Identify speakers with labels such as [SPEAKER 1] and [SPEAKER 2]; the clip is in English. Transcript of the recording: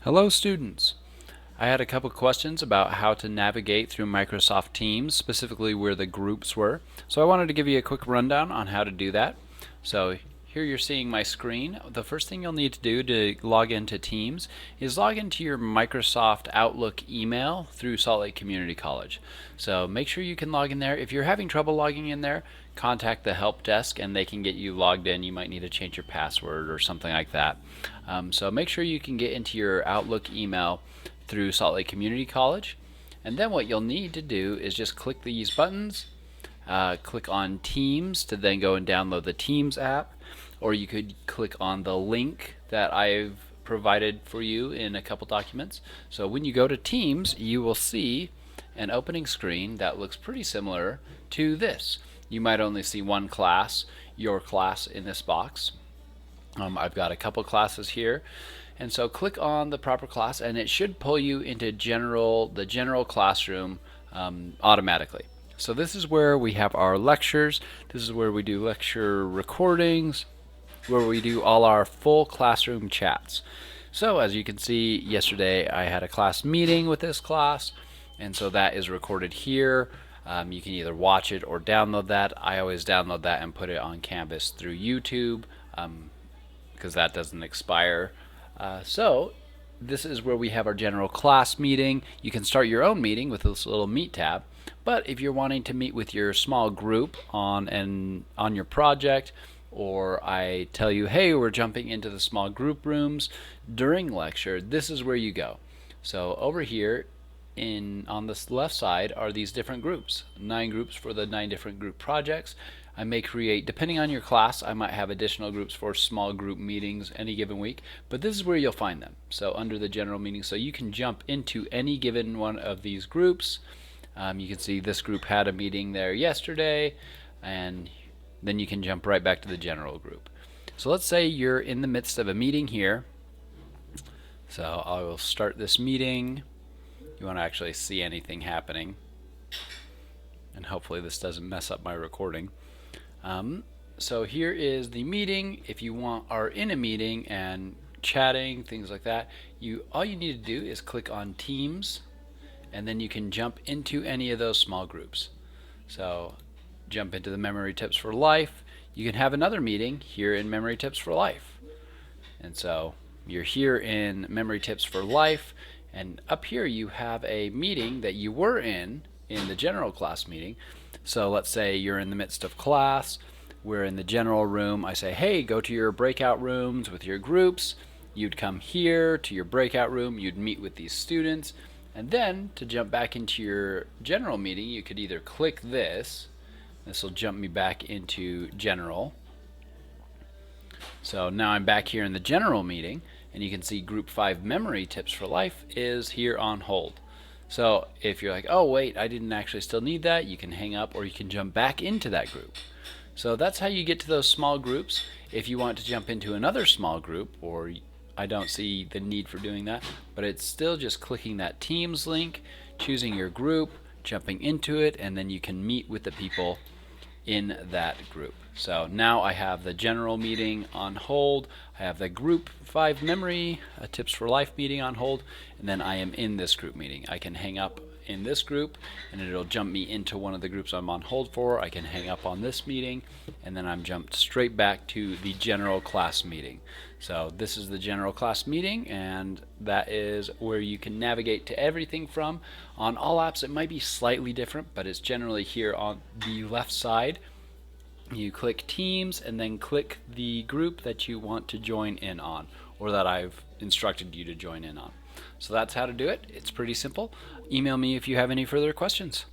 [SPEAKER 1] Hello students! I had a couple questions about how to navigate through Microsoft Teams, specifically where the groups were. So I wanted to give you a quick rundown on how to do that. So here you're seeing my screen. The first thing you'll need to do to log into Teams is log into your Microsoft Outlook email through Salt Lake Community College. So make sure you can log in there. If you're having trouble logging in there, contact the help desk and they can get you logged in. You might need to change your password or something like that. So make sure you can get into your Outlook email through Salt Lake Community College. And then what you'll need to do is just click these buttons, click on Teams to then go and download the Teams app, or you could click on the link that I've provided for you in a couple documents. So when you go to Teams, you will see an opening screen that looks pretty similar to this. You might only see one class, your class, in this box. I've got a couple classes here, and so click on the proper class and it should pull you into the general classroom automatically. So this is where we have our lectures. This is where we do lecture recordings, where we do all our full classroom chats. So as you can see, yesterday I had a class meeting with this class, and so that is recorded here. You can either watch it or download that. I always download that and put it on Canvas through YouTube because that doesn't expire. So this is where we have our general class meeting. You can start your own meeting with this little Meet tab, but if you're wanting to meet with your small group on your project, or I tell you, hey, we're jumping into the small group rooms during lecture, this is where you go. So over here on this left side are these different groups, 9 groups for the 9 different group projects. I may create, depending on your class, I might have additional groups for small group meetings any given week, but this is where you'll find them. So under the general meeting, so you can jump into any given one of these groups. You can see this group had a meeting there yesterday, and then you can jump right back to the general group. So let's say you're in the midst of a meeting here. So I will start this meeting. You want to actually see anything happening, and hopefully this doesn't mess up my recording. So here is the meeting. If you are in a meeting and chatting, things like that, all you need to do is click on Teams, and then you can jump into any of those small groups. So jump into the Memory Tips for Life. You can have another meeting here in Memory Tips for Life. And so you're here in Memory Tips for Life, and up here you have a meeting that you were in the general class meeting. So let's say you're in the midst of class, we're in the general room, I say, hey, go to your breakout rooms with your groups. You'd come here to your breakout room, you'd meet with these students, and then to jump back into your general meeting, you could either click this will jump me back into general. So now I'm back here in the general meeting, and you can see Group 5 Memory Tips for Life is here on hold. So if you're like, oh wait, I didn't actually still need that, you can hang up or you can jump back into that group. So that's how you get to those small groups. If you want to jump into another small group, or I don't see the need for doing that, but it's still just clicking that Teams link, choosing your group, jumping into it, and then you can meet with the people in that group. So now I have the general meeting on hold, I have the Group 5 Memory Tips for Life meeting on hold, and then I am in this group meeting. I can hang up in this group and it'll jump me into one of the groups I'm on hold for. I can hang up on this meeting, and then I'm jumped straight back to the general class meeting. So this is the general class meeting, and that is where you can navigate to everything from. On all apps it might be slightly different, but it's generally here on the left side. You click Teams and then click the group that you want to join in on, or that I've instructed you to join in on. So that's how to do it. It's pretty simple. Email me if you have any further questions.